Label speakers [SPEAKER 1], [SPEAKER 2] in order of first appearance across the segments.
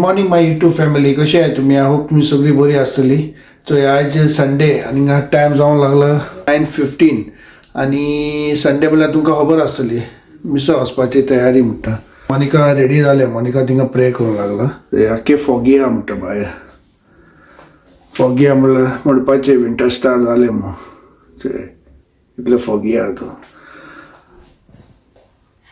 [SPEAKER 1] Morning माय YouTube family. कशी आहे तुम्ही? आय होप तुम्ही सगळी बरी असतली. सो आज संडे आणि टायम जाऊन लागला 9:15 आणि संडे म्हणल्यार तुमकां खबर आसतली मिसळ वचपाची तयारी म्हणटा. मोनिका रेडी जाले. मोनिका तिंगा प्रे करूंक लागला. आख्खे फॉगी आहा म्हणटा भायर. फॉगी आहा म्हणल्यार म्हणपाचें विंटर स्टार्ट जालें मग इतलें फॉगी आहा तो.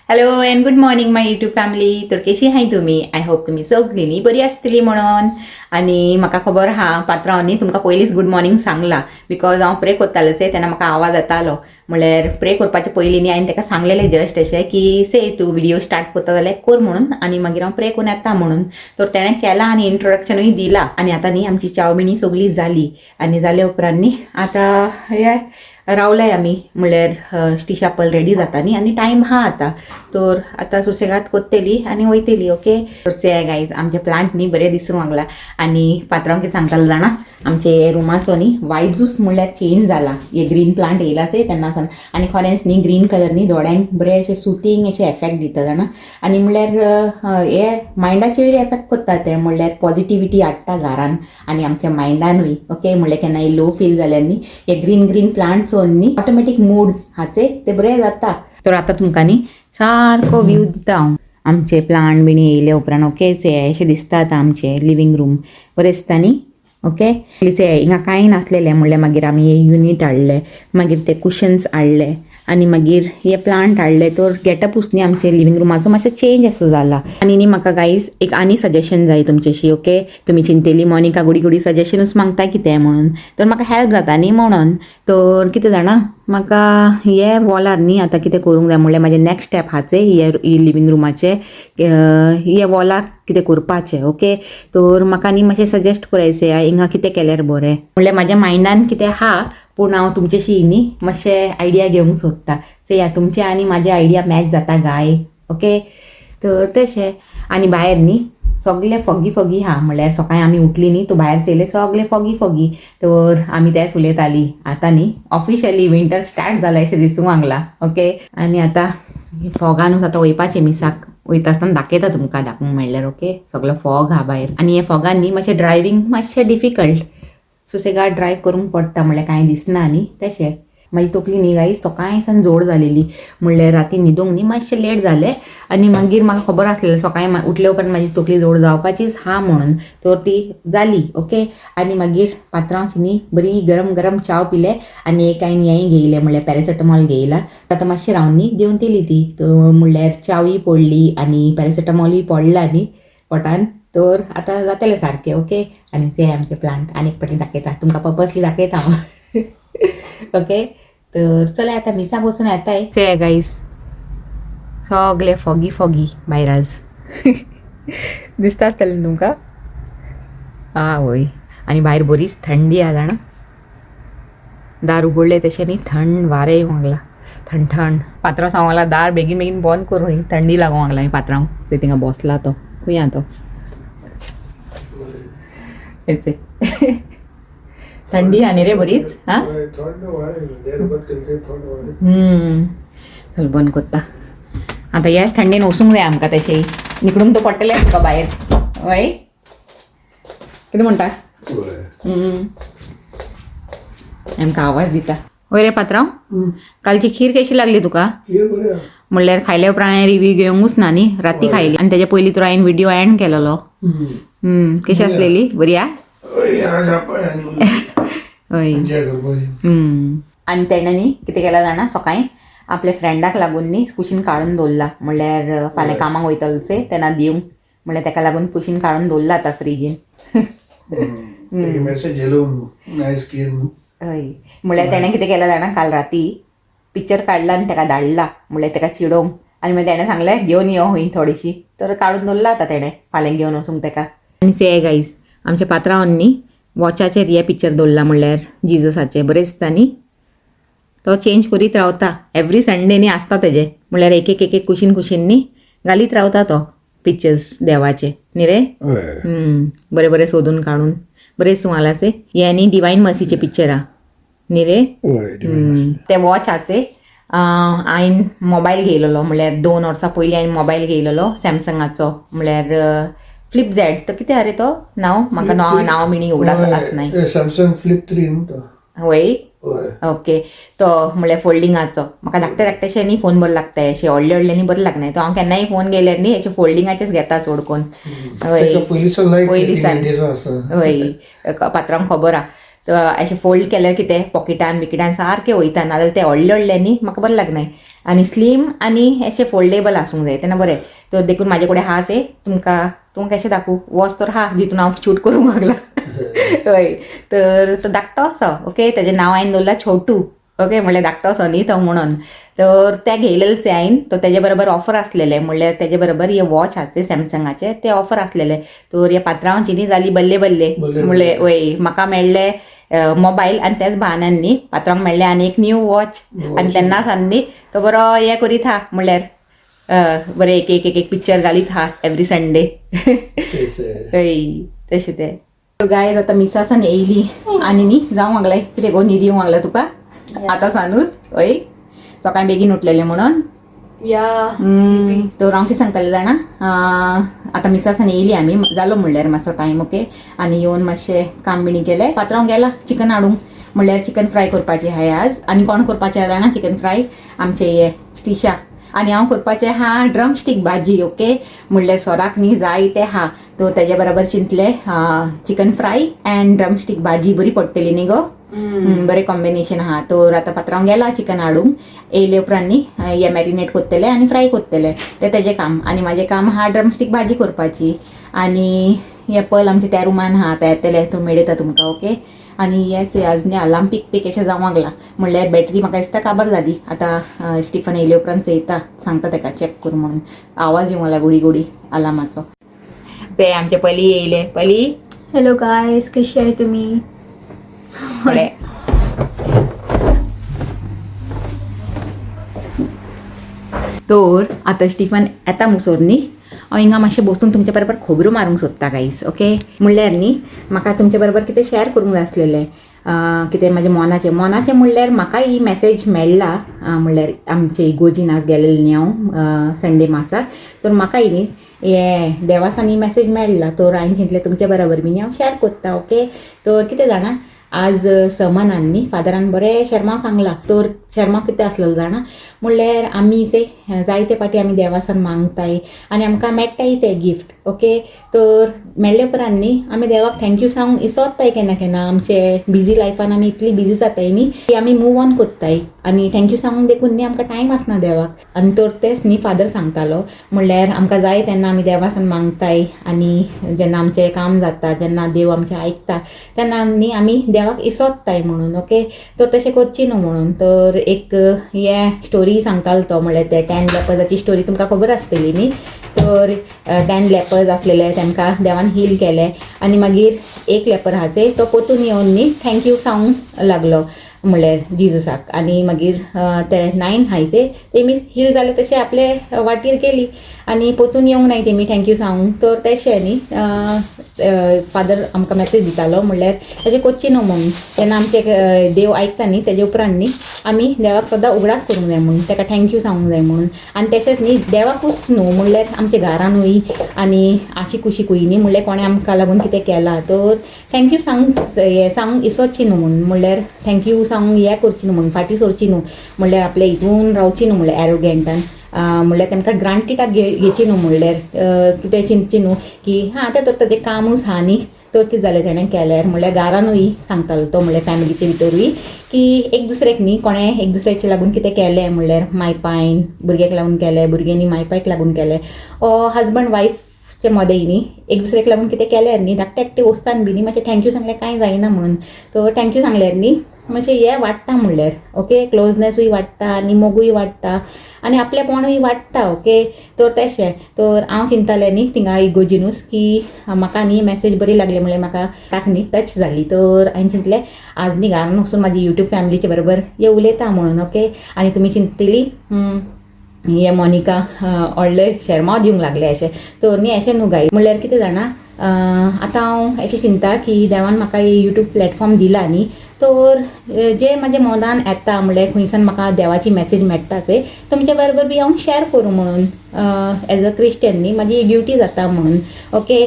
[SPEAKER 2] Hello and good morning my YouTube family. तर कशी आहे तुम्ही? आय होप तुम्ही सगळींनी बरी आसतली म्हणून. आणि म्हाका खबर आहा पात्रांनी तुमकां पयलींच गुड मॉर्निंग सांगला बिकॉज हांव प्रे करतालें तेन्ना म्हाका आवाज येतालो. म्हळ्यार प्रे करपाचे पयलीं न्ही हांवें ताका सांगलेलें जस्ट अशें की तूं व्हिडिओ स्टार्ट करता जाल्यार कर म्हणून आनी मागीर हांव प्रे करून येता म्हणून. तर तेणें केला आनी इंट्रोडक्शनूय दिला आनी आतां न्ही आमची चाव बिणी सगळी जाली आनी जाल्या उपरांत न्ही आतां हे रावलाय आमी. म्हळ्यार स्टिशापल रेडी जाता न्ही आनी टायम हा आतां. तर आतां सुसेगाद कोत्तेली आनी वयतली. ओके तर से गायज आमचे प्लांट न्ही बरे दिसूंक लागला. आनी पात्रांव कितें सांगतालो जाणा आमचे रुमाचो न्ही वायट म्हळ्यार चेंज जाला. हे ग्रीन प्लांट येयला से तेन्नासान आनी खरेंच न्ही ग्रीन कलर न्ही दोळ्यांक बरें अशें सुथींग अशें एफेक्ट दिता जाणा. आनी म्हळ्यार हे मायंडाचेर एफेक्ट करता ते म्हळ्यार पॉझिटिविटी हाडटा घरान आनी आमच्या मायंडानूय. ओके म्हळ्यार केन्नाय लो फील जाल्यार न्ही हे ग्रीन प्लांट्स न्ही ऑटोमॅटीक मूड हाचे ते बरें जाता. तर आतां तुमकां न्ही सारको व्यू दिता हांव आमचे प्लांट बिणी येयले उपरांत. ओके अशें दिसता आतां आमचें लिवींग रूम बरें दिसता न्ही. ओके हिंगा कांय नासलेलें म्हणल्यार मागीर आमी हे युनीट हाडले, मागीर ते कुशन्स हाडले आनी मागीर हे प्लांट हाडले. तर गेटअपूच न्ही आमचे लिवींग रुमाचो मातसो चेंज असो जाला. आनी न्ही म्हाका गायज एक आनी सजेशन जाय तुमचेशी. ओके तुमी चिंतेली मोनिका गुडी सजेशनूच मागता कितें म्हणून. तर म्हाका हेल्प जाता न्ही म्हणून. तर कितें जाणा म्हाका हे वॉलार न्ही आतां कितें करूंक जाय म्हणल्यार म्हाजें नॅक्स्ट स्टेप हाचे हे लिवींग रुमाचे हे वॉलाक कितें करपाचें. ओके तर म्हाका न्ही मातशें सजेस्ट करायचें हिंगा कितें केल्यार बरें म्हणल्यार म्हाज्या मायंडान कितें हा पूण हांव तुमचेशी न्ही मातशें आयडिया घेवंक सोदता. सो या तुमचे आनी म्हाजे आयडिया मॅच जाता गाय. ओके तर तशें आनी भायर न्ही सगळे फॉगी हा म्हळ्यार सकाळीं आमी उठली न्ही तो भायर चयले सगळे फॉगी. तर आमी तेच उलयताली आतां न्ही ऑफिशियली विंटर स्टार्ट जालां अशें दिसूंक लागलां. ओके आनी आतां फॉगानूच आतां वयपाचें मिसाक वयता आसतना दाखयता तुमकां दाखोवंक म्हणल्यार. ओके सगळो फॉग हा भायर आनी हे फॉगान न्ही मातशें ड्रायवींग मातशें डिफिकल्ट. सुसेगाद ड्रायव्ह करूंक पडटा म्हळ्यार कांय दिसना न्ही तशें. मागीर तकली न्ही गाय सकाळीं सान जोड जालेली म्हणल्यार राती न्हिदूंक न्ही मातशें लेट जालें आनी मागीर म्हाका खबर आसलेलें सकाळीं उठले उपरांत म्हाजी तकली जोड जावपाचीच हा म्हणून. तर ती जाली. ओके आनी मागीर पात्रांवची न्ही बरी गरम चाव पिले आनी एक हांवें हें घेयलें म्हळ्यार पॅरासिटामॉल घेयला. आतां मातशें रावन न्ही देवन दिली ती. तर म्हणल्यार चावूय पडली आनी पॅरासिटामॉलूय पडला न्ही पोटान. तर आतां जातलें सारकें. ओके आनी ते आमचे प्लांट आनी एक फावटी दाखयता तुमकां पर्पसली दाखयता हांव. ओके तर चला आतां मिसाक वचून येताय. चे गायज सगळे फॉगी भायर आज दिसता आसतलें तुमकां. वय आनी भायर बरीच थंडी आहा जाणा. दार उगडले तशें न्ही थंड वारें येवंक लागला. थंड पात्रांव सांगला दार बेगीन बंद करूं थंडी लागूंक लागला. पात्रांव ते थिंगा बसला तो खुंया तो थंडी आनी रे बरीच. चल बंद करता आतां ह्याच थंडीन वचूंक जाय आमकां तशें निकडूंक तो पडटलें तुका भायर. हय कितें म्हणटा आमकां आवाज दिता. वय रे पात्रांव कालची खीर कशी लागली तुका? म्हणल्यार खायल्या उपरांत रिव्ह्यू घेवंकूच ना न्ही. राती खायली आनी तेच्या पयलीं तर हांवें व्हिडिओ एंड केलेलो. कशी आसलेली? बरी आ? आनी तेणें न्ही कितें केलां जाणा सकाळीं आपल्या फ्रेंडाक लागून न्ही कुशीन काडून दवरला. म्हणल्यार फाल्यां कामाक वयतले तेन्ना दिवंक म्हणल्यार ताका लागून कुशीन काडून दवरला आतां फ्रिजीन. हय म्हणल्यार तेणें कितें केलां जाणा काल राती पिक्चर काडला आनी ताका धाडला म्हणल्यार ताका चिडोवंक. आनी मागीर तेणें सांगलें घेवन यो हूंय थोडीशी. तर काडून दवरला आतां तेणें फाल्यां घेवन वचूंक ताका. आनी से गायज आमच्या पात्रांवान न्ही वॉचाचेर हे पिक्चर दवरला म्हणल्यार जिजसाचें बरें दिसता न्ही. तो चेंज करीत रावता एवरी संडे न्ही आसता तेजे म्हणल्यार एक कुशीन न्ही घालीत रावता तो पिक्चर्स देवाचे न्ही रे. बरें सोदून काडून बरें सुमालाचे. हे न्ही डिवायन मर्सीचे पिक्चर हा न्ही रे. ते वॉचाचे हांवें मोबायल घेयलेलो म्हणल्यार 2 वर्सां पयलीं हांवें मोबायल घेयलेलो सॅमसंगाचो म्हणल्यार फ्लिप झॅड तर किती अरे तो नाव म्हाका नाव मिनी एवढा आसनाय.
[SPEAKER 1] सॅमसंग फ्लिप 3 न्हू तो.
[SPEAKER 2] होय
[SPEAKER 1] होय.
[SPEAKER 2] ओके तो म्हळ्यार फोल्डिंगाचो म्हाका धाकटे न्ही फोन बरो लागताय अशे व्हडले बरो लागनाय तो हांव केन्नाय फोन गेल्यार न्ही अशे फोल्डिंगाचेच घेता चड करून.
[SPEAKER 1] तेका पयलींचो लायक
[SPEAKER 2] पयलींसान.
[SPEAKER 1] इंडियाचो आसा.
[SPEAKER 2] होय पात्रांक खबर आहा तर अशें फोल्ड केल्यार कितें पॉकेटान सारकें वयता नाजाल्यार ते व्हडले म्हाका बरें लागनाय आनी स्लीम आनी अशें फोल्डेबल आसूंक जाय तेन्ना बरें. तर देखून म्हाजे कडेन आहा से तुमकां कशें दाखवू वॉच तर आहा जितून हांव शूट करूंक लागला. हय तर तो धाकटो असो ओके तेजें नांव हांवें दवरलां छोटू ओके म्हणल्यार धाकटो असो न्ही तो म्हणून. तर ते घेयलेलें हांवें तो तेजे बरोबर ऑफर आसलेले म्हणल्यार तेजे बरोबर हे वॉच आसले सॅमसंगाचे ते ऑफर आसलेले. तर ह्या पात्रांवाची न्ही जाली बल्ले म्हणल्यार वय म्हाका मेळ्ळे मोबायल आनी त्याच बहानान न्ही पात्रांक मेळ्ळें आनी एक न्यू वॉच आनी तेन्नाच न्ही तो बरो हे करीत आहा म्हणल्यार बरें एक पिक्चर घालीत आहा एवरी संडे. हय तशें तें. गाय आतां मिसासान येयली आनी न्ही जावंक लागलाय कितें गो न्ही दिवंक लागला तुका आतां सानूच हय सकाळीं बेगीन उठलेलें म्हणून. तर हांव कितें सांगतालें जाणा आतां मिसासान येयली आमी जालो म्हणल्यार मातसो टायम ओके आनी येवन मातशें काम बिणी केलें. पात्रांव गेला चिकन हाडूंक म्हणल्यार चिकन फ्राय करपाचें आहाय आज आनी कोण करपाचें आहा जाणा चिकन फ्राय आमचें हे स्टिशा आनी हांव करपाचें आहा ड्रम स्टीक भाजी ओके म्हणल्यार सोराक न्ही जाय तें आहा. तर तेज्या बरोबर चिंतलें चिकन फ्राय एंड ड्रम स्टीक भाजी बरी पडटली न्ही गो. बरें कॉम्बिनेशन आहा. तर आतां पात्रांव गेला चिकन हाडूंक येयले उपरांत न्ही हे मॅरिनेट करतले आनी फ्राय करतले तें तेजें काम आनी म्हाजें काम आहा ड्रम स्टीक भाजी करपाची. आनी हे पल आमच्या त्या रुमान आहा ते येतले तो मेळयता तुमकां ओके. आनी येस आज न्ही अलार्म पीक अशें जावंक लागला म्हणल्यार बॅटरी म्हाका दिसता काबार जाली. आतां स्टिफन येयले उपरांत चयता सांगता ताका चॅक कर म्हणून आवाज येवंक लागला गुडी अलार्माचो. ते आमचे पली येयले. पली
[SPEAKER 3] हॅलो गायस कशी आहे तुम्ही.
[SPEAKER 2] बरें. तर आतां स्टिफन येता मुसोर न्ही हांव हिंगा मातशें बसून तुमचे बरोबर खबरो मारूंक सोदता गायस ओके. म्हणल्यार न्ही म्हाका तुमचे बरोबर कितें शेअर करूंक जाय आसलेलें कितें म्हाजें मोनाचें म्हणल्यार म्हाका ही मॅसेज मेळ्ळा म्हणल्यार आमचे इगोजीन आज गेलेलें न्ही हांव संडे मासाक. तर म्हाकाय न्ही हे देवासान ही मॅसेज मेळ्ळा तर हांवें चिंतलें तुमचे बरोबर बी हांव शेअर करता ओके. तर कितें जाणा आज समनान न्ही फादरान बरें शर्मा सांगला. तर शर्मा कितें आसलेलो जाणा म्हणल्यार आमी जायते पाटी आमी देवासान मागताय आनी आमकां मेळटाय ते गिफ्ट ओके. तर मेळ्ळे उपरांत न्ही आमी देवाक थँक्यू सांगूंक इसोत्ताय केन्ना आमचे बिजी लायफान आमी इतली बिजी जाताय न्ही की आमी मूव ऑन कोत्ताय आनी थँक्यू सांगूंक देखून न्ही आमकां टायम आसना देवाक. आनी तर तेच न्ही फादर सांगतालो म्हणल्यार आमकां जाय तेन्ना आमी देवासान मागताय आनी जेन्ना आमचें काम जाता जेन्ना देव आमचें आयकता तेन्ना न्ही आमी देवाक इसोत्ताय म्हणून ओके. तर तशें करची न्हू म्हणून. तर एक हे स्टोरी सांगतालो तो म्हणल्यार ते 10 लेपर्साची स्टोरी तुमकां खबर आसतली न्ही. तर 10 लेपर्स आसलेले तांकां देवान हील केले आनी मागीर एक लेपर आहाचे तो पोतून येवन न्ही थँक्यू सांगूंक लागलो म्हणल्यार जिजसाक आनी मागीर ते 9 हायचे तेमी हील जाले तशें आपले वाटेर गेली आनी पोतून येवंक नाय तेमी थँक्यू सांगूंक. तर तशें न्ही फादर आमकां मॅसेज दितालो म्हणल्यार तशें कोच्ची न्हू म्हणून तेन्ना आमचे देव आयकता न्ही तेजे उपरांत न्ही आमी देवाक सदां उगडास करूंक जाय म्हणून ताका थँक्यू सांगूंक जाय म्हणून. आनी तशेंच न्ही देवाकूच न्हू म्हणल्यार आमच्या घरानूय आनी आशी कुशीकूय न्ही म्हणल्यार कोणें आमकां लागून कितें केलां तर थँक्यू सांगूंक इसोचची न्हू म्हणून म्हणल्यार थँक्यू सांगूंक हें करची न्हू म्हणून फाटीं सरची न्हू म्हणल्यार आपल्या हितून रावची न्हू म्हणल्यार एरोगेंटान म्हणल्यार तांकां ग्रांटेडाक घेवची न्हू म्हणल्यार कितें चिंतची न्हू की तें तर ताजें कामूच आहा न्ही. तर कितें जालें ताणें केल्यार म्हणल्यार घरानूय सांगतालो तो म्हणल्यार फॅमिलीचे भितरूय की एक दुसऱ्याक न्ही कोणें एक दुसऱ्याचे लागून कितें केलें म्हणल्यार मायपायन भुरग्याक लागून केलें भुरग्यांनी मायपायक लागून केलें हजबंड वायफचे मदें न्ही एक दुसऱ्याक लागून कितें केल्यार न्ही धाकटे एकटे वस्तान बी न्ही मातशें थँक्यू सांगल्यार कांय जायना म्हणून. तर थँक्यू सांगल्यार न्ही मातशें हें वाडटा म्हणल्यार ओके क्लोजनेसूय वाडटा आनी मोगूय वाडटा आनी आपलेपणूय वाडटा ओके. तर तशें तर हांव चिंततालें न्ही थिंगा इगोजिनूच की म्हाका न्ही मॅसेज बरी लागली म्हणल्यार म्हाका ताका न्ही टच जाली. तर हांवें चिंतलें आज न्ही घरान वचून म्हाजी यूट्यूब फॅमिलीचे बरोबर हे उलयता म्हणून ओके. आनी तुमी चिंततली हे मोनिका व्हडले शर्मा दिवंक लागले अशें. तर न्ही अशें न्हू गाय म्हणल्यार कितें जाणा आतां हांव अशें चिंता की देवान म्हाका यूट्यूब प्लॅटफॉर्म दिला न्ही तर जे म्हाज्या मनान येता म्हणल्यार खंयसान म्हाका देवाची मॅसेज मेळटा ते तुमचे बरोबर बी हांव शेअर करूं म्हणून एज अ क्रिश्चन न्ही म्हाजी ड्युटी जाता म्हणून ओके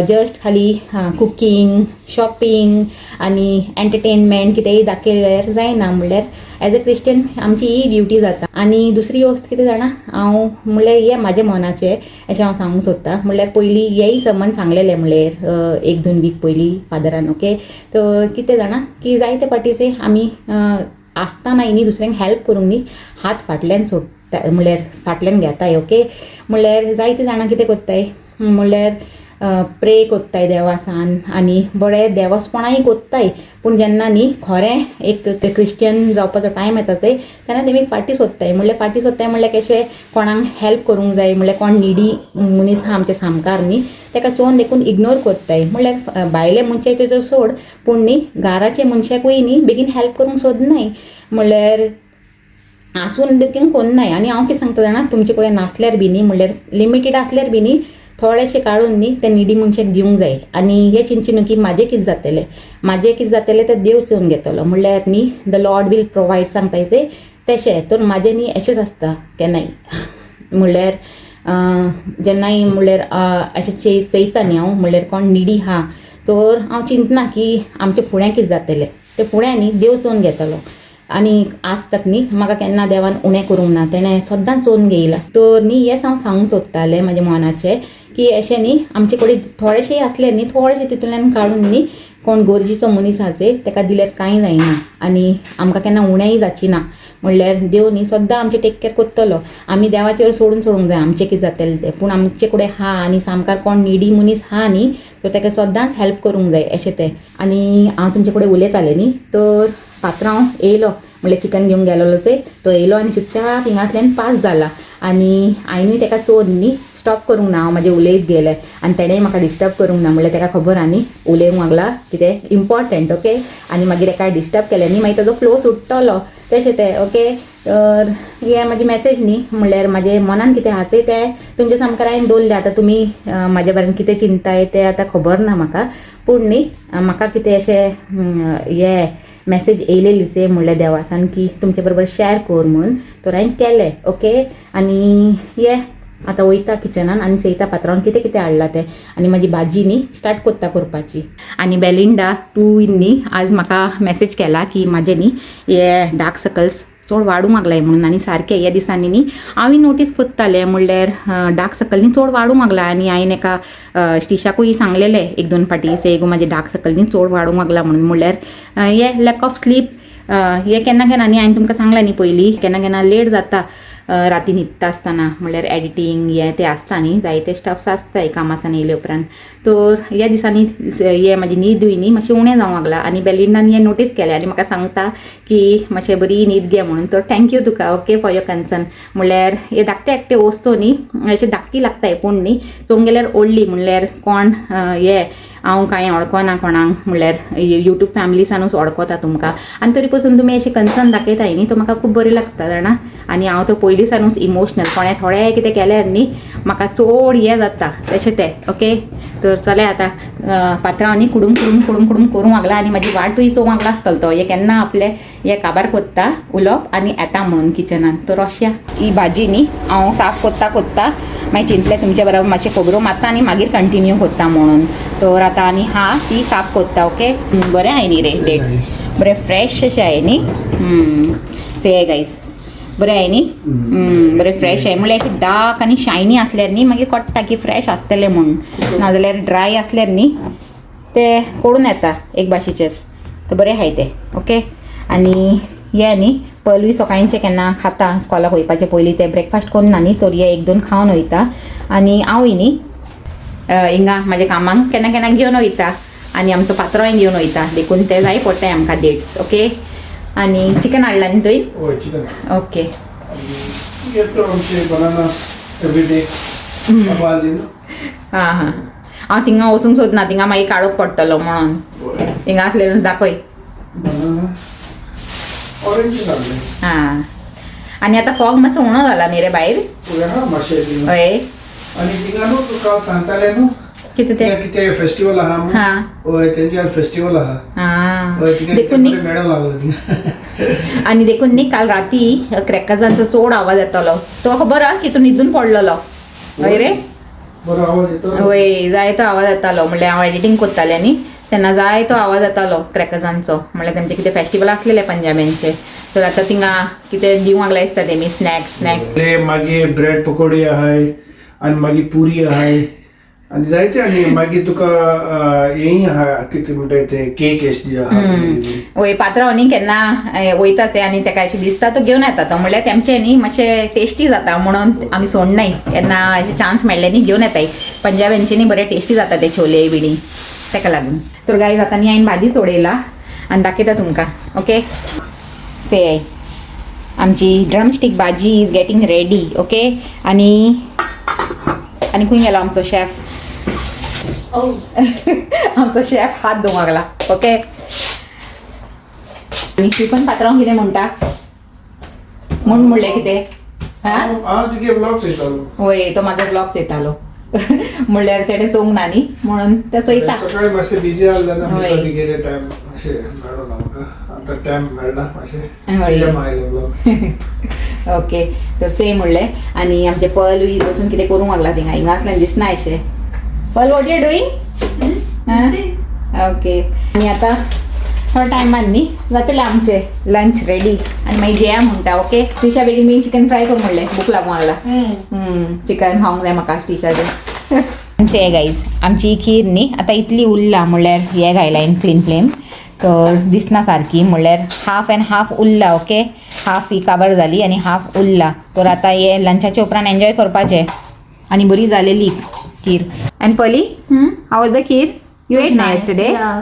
[SPEAKER 2] जस्ट खाली कुकींग शॉपिंग आनी एंटरटेनमेंट कितेंय दाखयल्यार जायना म्हणल्यार एज अ क्रिश्चन आमची ही ड्युटी जाता. आनी दुसरी गोश्ट कितें जाणा हांव म्हणल्यार हे म्हाज्या मनाचें अशें हांव सांगूंक सोदतां. म्हणल्यार पयलीं हेय समन सांगलेलें म्हणल्यार 1-2 वीक पयलीं फादरान ओके. तर कितें जाणा की जायते पाटीचे आमी आसतना न्ही दुसऱ्यांक हेल्प करूंक न्ही हात फाटल्यान सोडटा म्हणल्यार फाटल्यान घेताय ओके. म्हणल्यार जायते जाणां कितें कोत्ताय म्हणल्यार प्रे कोत्ताय देवासान आनी बरे देवासपणाय कोत्ताय पूण जेन्ना न्ही खरें एक क्रिश्चन जावपाचो टायम येता चोय तेन्ना तेमी फाटी सोदताय म्हणल्यार कशें कोणाक हेल्प करूंक जाय म्हणल्यार कोण निडी मनीस आहा आमचे सामकार न्ही ताका चोवन देखून इग्नोर कोत्ताय. म्हणल्यार भायले मनशाचे जो सोड पूण न्ही घराचे मनशाकूय न्ही बेगीन हेल्प करूंक सोदनाय. म्हणल्यार आसून देखीन कोन्नाय. आनी हांव कितें सांगता जाणा तुमचे कडेन नासल्यार बी न्ही म्हणल्यार लिमिटेड आसल्यार बी न्ही थोडेशें काडून न्ही ते निडी मनशाक दिवंक जाय. आनी हें चिंतची न्हू की म्हाजें कितें जातलें तें देव चोवन घेतलो म्हणल्यार न्ही द लॉर्ड वील प्रोवायड सांगतायचे तशें. तर म्हाजें न्ही अशेंच आसता केन्नाय म्हणल्यार जेन्नाय म्हणल्यार अशें चयता न्ही हांव म्हणल्यार कोण निडी आहा तर हांव चिंतना की आमचे फुडें कितें जातलें तें फुडें न्ही देव चोवन घेतलो. आनी आज तक न्ही म्हाका केन्ना देवान उणें करूंक ना तेणें सद्दां चोवन घेयला. तर न्ही हेंच हांव सांगूंक सोदतालें म्हाज्या मनाचें की अशें न्ही आमचे कडेन थोडेशें आसलें न्ही थोडेशें तितूंतल्यान काडून न्ही कोण गरजेचो मनीस आहा चोय ताका दिल्यार कांय जायना आनी आमकां केन्ना उणेंय जाची ना. म्हणल्यार देव न्ही सद्दां आमचें टेक केअर कोत्तलो. आमी देवाचेर सोडूंक जाय आमचें कितें जातलें तें पूण आमचे कडेन आहा आनी सामकार कोण निडी मनीस आहा न्ही तर ताका सद्दांच हेल्प करूंक जाय अशें तें. आनी हांव तुमचे कडेन उलयतालें न्ही तर पात्रांव येयलो म्हणल्यार चिकन घेवंक गेलोलो चोय तो येयलो आनी चुपचाप हिंगांतल्यान पास जाला. आनी हांवेंय ताका चोवन न्ही स्टॉप करूंक ना हांव म्हाजें उलयत गेलें आनी तेणेंय म्हाका डिस्टर्ब करूंक ना म्हणल्यार ताका खबर आहा न्ही उलयोंक लागला कितें इम्पॉर्टंट ओके. आनी मागीर ताका डिस्टर्ब केलें न्ही मागीर ताजो फ्लो सुट्टलो तशें तें ओके. तर हें म्हाजी मॅसेज न्ही म्हणल्यार म्हाजे मनान कितें आहा चोय तें तुमच्या सामकार हांवें दवरलें. आतां तुमी म्हाज्या बारेन कितें चिंताय तें आतां खबर ना म्हाका पूण न्ही म्हाका कितें अशें हें मॅसेज येयलेली से म्हणल्यार देवासान की तुमचे बरोबर शेअर कर म्हणून तर हांवें केलें ओके. आनी हे आतां वयता किचनान आनी चयता पात्रांवान कितें कितें हाडलां तें आनी म्हाजी भाजी न्ही स्टार्ट कोत्ता करपाची. आनी बेलिंडा तूं न्ही आज म्हाका मॅसेज केला की म्हाजे न्ही हे डार्क सर्कल्स चड वाडूंक लागलाय म्हणून आनी सारकें ह्या दिसांनी न्ही हांवें नोटीस कोत्तालें म्हणल्यार डार्क सर्कल न्ही चड वाडूंक लागला. आनी हांवें एका स्टिशाकूय सांगलेलें 1-2 फाटी से म्हाजे डार्क सर्कल न्ही चड वाडूंक लागला म्हणून. म्हणल्यार हे लॅक ऑफ स्लीप हे केन्ना केन्ना न्ही हांवें तुमकां सांगलां न्ही पयलीं केन्ना केन्ना लेट जाता राती न्हिदता आसतना म्हणल्यार एडिटींग हे तें आसता न्ही जायते स्टफ्स आसताय कामासान येयले उपरांत. तर ह्या दिसांनी हे म्हाजी न्हीदूय न्ही मातशें उणें जावंक लागला. आनी बेलिंडान हें नोटीस केलें आनी म्हाका सांगता की मातशें बरी न्हीद घे म्हणून. तर thank you Tuka okay for your concern. म्हणल्यार हे धाकटे एकटे वस्तू न्ही अशें धाकटी लागताय पूण न्ही चोवंक गेल्यार व्हडली म्हणल्यार कोण हे हांव कांय वळखना कोणाक म्हणल्यार यूट्यूब फॅमिलीसानूच वळखता तुमकां आनी तरी पासून तुमी अशें कन्सर्न दाखयताय न्ही तो म्हाका खूब बरें लागता जाणा. आनी हांव तर पयलीं सानूच इमोशनल कोणें थोडें कितें केल्यार न्ही म्हाका चड हें जाता तशें तें ओके. तर चले आतां पात्रांव न्ही कुडूम करूंक लागला आनी म्हाजी वाटूय चोवंक लागला आसतलो तो हे केन्ना आपले हे काबार कोत्ता उलोवप आनी येता म्हणून किचनान. तर अशें ही भाजी न्ही हांव साफ कोत्ता मागीर चिंतलें तुमच्या बरोबर मातशें खबरो मारता आनी मागीर कंटिन्यू कोत्ता म्हणून. तर आतां आनी ती साफ कोत्ता ओके. बरें हाय न्ही रे डेट्स बरें फ्रेश अशें हाय न्ही चेय गायज बरें हाय न्ही बरें फ्रेश हाय म्हणल्यार अशें डार्क आनी शायनी आसल्यार न्ही मागीर कळटा की फ्रेश आसतलें म्हणून. नाजाल्यार ड्राय आसल्यार न्ही ते कोडून येता एक भाशेचेच. तर बरें हाय ते ओके. आनी हे न्ही पयलूय सकाळचें केन्ना खाता स्कॉलाक वयपाचें पयलीं ते ब्रेकफास्ट करना न्ही तर हे 1-2 खावन वयता. आनी हांवूय न्ही हिंगा म्हाज्या कामांक केन्ना केन्ना घेवन वयता आनी आमचो पात्रोय घेवन वयता देखून ते जाय पडटाय आमकां डेट्स ओके. आनी चिकन हाडलां न्ही तुवें ओके. हां हांव थिंगा वचूंक सोदना थिंगा मागीर काडूंक पडटलो म्हणून हिंगा आसलें दाखय. हां आनी आतां फॉग मातसो उणो जाला न्ही रे भायर हय.
[SPEAKER 1] आणि तिंगा तुका सांगताले न्हू
[SPEAKER 2] कितें तें
[SPEAKER 1] कितें फेस्टिवल आहा
[SPEAKER 2] हां
[SPEAKER 1] हय तेंचे आज फेस्टिवल आहा
[SPEAKER 2] हां
[SPEAKER 1] हय तिंगा
[SPEAKER 2] देखून न्ही
[SPEAKER 1] मेळो लागलो तिंगा
[SPEAKER 2] आणि देखून न्ही काल राती क्रॅकर्सांचो चोड आवाज येतालो तो खबर हा की तू न्हिदून पडलेलो हय रे
[SPEAKER 1] बरो आवाज येतो
[SPEAKER 2] वय जाय तो आवाज येतालो म्हणल्यार हांव एडिटींग करतालें न्ही तेन्ना जाय तो आवाज येतालो क्रॅकर्सांचो म्हणल्यार तेंचे कितें फेस्टिवल आसलेले पंजाब्यांचे तर आतां तिंगा कितें दिवंक लागले तेमी स्नॅक्स
[SPEAKER 1] मागीर ब्रेड पकोडी आहाय आनी मागीर पुरी आहाय आनी जायते आनी मागीर तुका हेय आहा कितें म्हणटा ते केक एसडी आहा
[SPEAKER 2] वय पात्रांव न्ही केन्ना वयता ते आनी ताका अशें दिसता तो घेवन येता तो म्हणल्यार तेमचे न्ही मातशें टेस्टी जाता म्हणून आमी सोडनाय केन्ना अशें चान्स मेळ्ळे न्ही घेवन येताय पंजाब्यांचे न्ही बरे टेस्टी जाता ते छोले बिणी ताका लागून तर गायज आतां न्ही हांवें भाजी सोडयला आनी दाखयता तुमकां ओके से आमची ड्रमस्टीक भाजी इज गेटींग रेडी ओके आनी खंय गेलो आमचो शेफ आमचो शेफ हात धुवंक लागला ओके आनी स्टीफन पात्रांव कितें म्हणटा म्हणलें कितें हा
[SPEAKER 1] हांव तुगे ब्लॉग पळयतालो
[SPEAKER 2] वय तो म्हाजो ब्लॉग चयतालो म्हणल्यार तेणें चोवंक ना न्ही म्हणून ते चयता
[SPEAKER 1] सकाळी मातशें बिजी आसलें ना
[SPEAKER 2] होय.
[SPEAKER 1] मिसो गेले टायम अशें मेळ्ळो ना म्हाका आतां टायम मेळ्ळा मातशें
[SPEAKER 2] होय.
[SPEAKER 1] आयले ब्लॉग
[SPEAKER 2] ओके तर चय म्हणलें आनी आमचे पल बसून कितें करूंक लागला थिंगा हिंगा आसल्यान दिसना अशें पल वॉट यू डुईंग ओके आनी आतां थोड्या टायमान न्ही जातलें आमचें लंच रेडी आनी मागीर जेया म्हणटा ओके स्टिशा बेगीन बेगीन चिकन फ्राय कर म्हणलें भूक लागूंक लागला चिकन खावंक जाय म्हाका स्टिशाचें आमचे गायज आमची खीर न्ही आतां इतली उरला म्हणल्यार हें घायला क्लीन फ्लेम तर दिसना सारकी म्हणल्यार हाफ एंड हाफ उरला ओके हाफ ही काबार जाली आनी हाफ उरला तर आतां हे लंचाच्या उपरांत एन्जॉय करपाचें आनी बरी जालेली खीर एंड पली how was the kheer you ate ना yesterday
[SPEAKER 3] Yeah.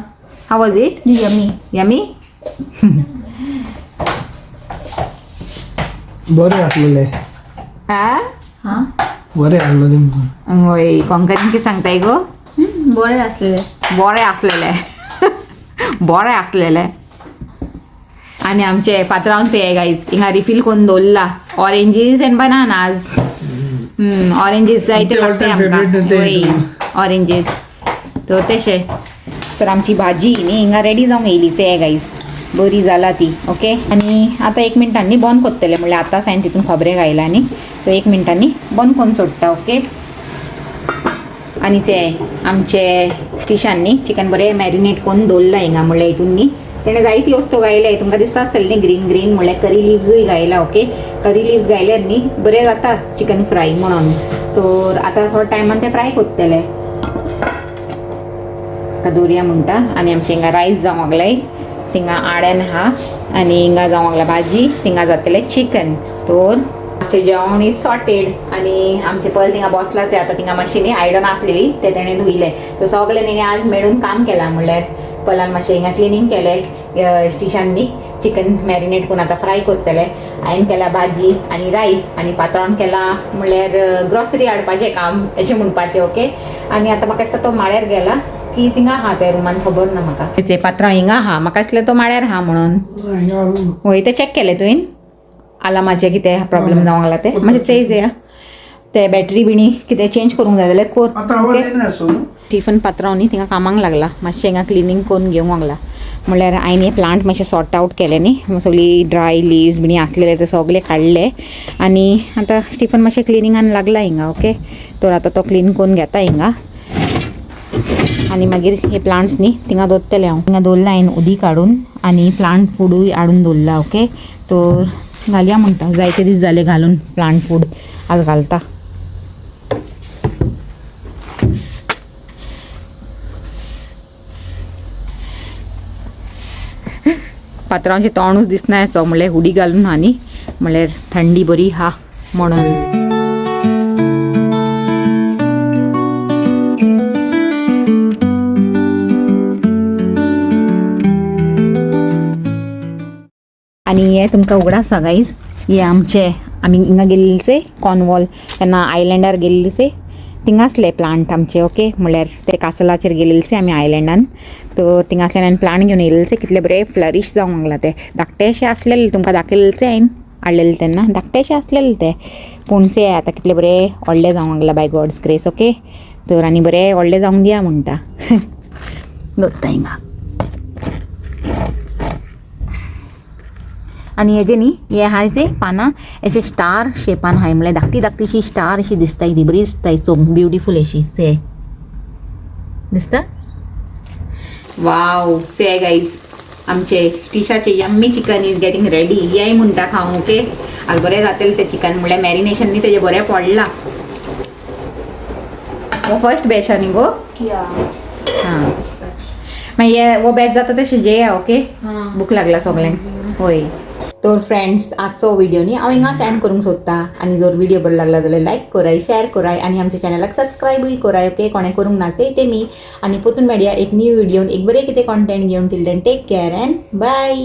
[SPEAKER 2] How was it
[SPEAKER 3] Yummy.
[SPEAKER 2] Yummy
[SPEAKER 1] बरें आसलेलें
[SPEAKER 3] Huh?
[SPEAKER 1] बरें आसलेलें
[SPEAKER 2] वय कोंकणीन कितें सांगताय गो
[SPEAKER 3] बरें आसलेलें.
[SPEAKER 2] बरें आसलेलें बरें आसलेलें आनी आमचे पात्रांवचे हे गायज हिंगा रिफील करून दवरला ऑरेंजीस एंड बनानाज ऑरेंजीस जायते
[SPEAKER 1] ते
[SPEAKER 2] लागता
[SPEAKER 1] all time
[SPEAKER 2] आमकां
[SPEAKER 1] favorite ते
[SPEAKER 2] वय ऑरेंजीस तर तशें तर आमची भाजी न्ही हिंगा रेडी जावंक येयलीच हे गायज बरी जाला ती ओके आनी आतां 1 मिनटांनी बंद करतलें म्हणल्यार आतां हांवें तितून खोबरें घायलां न्ही तो 1 मिनटांनी बंद करून सोडटा ओके आनी ते आमचे स्टिशान न्ही चिकन बरें मॅरिनेट करून दवरला हिंगा म्हणल्यार हितून न्ही तेणें जायती वस्तू घायले तुमकां दिसता आसतलें न्ही ग्रीन ग्रीन म्हणल्यार करी लिव्सूय घायला ओके करी लिव्स घायल्यार न्ही बरें जाता चिकन फ्राय म्हणून तर आतां थोड्या टायमान ते फ्राय करतले दवरया म्हणटा आनी आमचे हिंगा रायस जावंक लागलाय थिंगा आड्यान आहा आनी हिंगा जावंक लागला भाजी थिंगा जातलें चिकन तर आमचें जेवण इज सॉर्टेड आनी आमचे पल थिंगा बसलाच आतां थिंगा मातशी न्ही आयडन आसलेली ते तेणें धुयलें तर सगळें न्ही आज मेळून काम केलां म्हणल्यार पलान मातशें हिंगा क्लिनींग केलें स्टिशान न्ही चिकन मॅरिनेट करून आतां फ्राय करतलें हांवें केला भाजी आनी रायस आनी पात्रांवन केलां म्हणल्यार ग्रॉसरी हाडपाचें काम अशें म्हणपाचें ओके आनी आतां म्हाका दिसता तो माड्यार गेला की थिंगा आहा त्या रुमान खबर ना म्हाका तेचे पात्रांव हिंगा आहा म्हाका दिसलें तो माड्यार आहा म्हणून वय ते चॅक केलें तुवें आलामाचें कितें प्रॉब्लेम जावंक लागला ते मातशें चेंज या ते बॅटरी बिणी कितें चेंज करूंक जाय जाल्यार कर
[SPEAKER 1] आतां आवाज येना असो
[SPEAKER 2] स्टिफन पात्रांव न्ही थिंगा कामाक लागला मातशें हिंगा क्लिनींग करून घेवंक लागला म्हणल्यार हांवें हे प्लांट मातशें सॉर्ट आवट केले न्ही सगळी ड्राय लिव्स बिणी आसलेले ते सगळे काडले आनी आतां स्टिफन मातशें क्लिनिंगान लागला हिंगा ओके तर आतां तो क्लीन करून घेता हिंगा आनी मागीर हे प्लांट्स न्ही थिंगा दवरतलें हांव थिंगा दवरला हांवें उदीक काडून आनी प्लांट फूडूय हाडून दवरला ओके तर घालया म्हणटा जायते दीस जाले घालून प्लांट फूड आज घालता पात्रांवचें तोंडूच दिसना असो म्हणल्यार हुडी घालून हा न्ही म्हणल्यार थंडी बरी हा म्हणून आनी हे तुमकां उगडास आसा गायज हे आमचे आमी हिंगा गेल्लीचे कॉर्नवॉल तेन्ना आयलँडार गेल्लीचे थिंगा आसले प्लांट आमचे ओके म्हणल्यार ते कासलाचेर गेलेले आमी आयलँडान तर थिंगा आसल्यान हांवें प्लांट घेवन येयलेले कितले बरे फ्लरीश जावंक लागला ते धाकटेशे आसलेले तुमकां दाखयलेले हांवें हाडलेले तेन्ना धाकटेशे आसलेले ते पूण ते आतां कितले बरे व्हडले जावंक लागला बाय गॉड्स ग्रेस ओके तर आनी बरे व्हडले जावंक दिया म्हणटा दवरता हिंगा आणि हेजे न्ही हे आहाय जे पानां हेचे स्टार शेपान आहाय म्हळ्यार धाकटी धाकटीशी स्टार अशी दिसताय ती बरी दिसताय चोख ब्युटिफूल अशी ते दिसता वाव ते गाईज आमचे स्टिशाचे yummy chicken is getting ready yay म्हणटा खावंक ओके आज बरें जातलें तें चिकन म्हळ्यार मॅरिनेशन न्ही तेजें बरें पडलां हो फर्स्ट बॅच हा न्ही गो हां मागीर हो बॅच जाता ते शिजेया ओके भूक लागला सगळ्यांक होय तर फ्रेंड्स आजचो व्हिडिओ न्ही हांव हिंगा सेंड करूंक सोदता आनी जर व्हिडिओ बरो लागला जाल्यार लायक कराय शेअर कराय आनी आमच्या चॅनलाक सबस्क्रायबूय कराय ओके कोणें करूंक नाचय ते मी आनी पोतून मेळया एक न्यू व्हिडिओन एक बरें कितें कॉन्टेंट घेवन till then take care and bye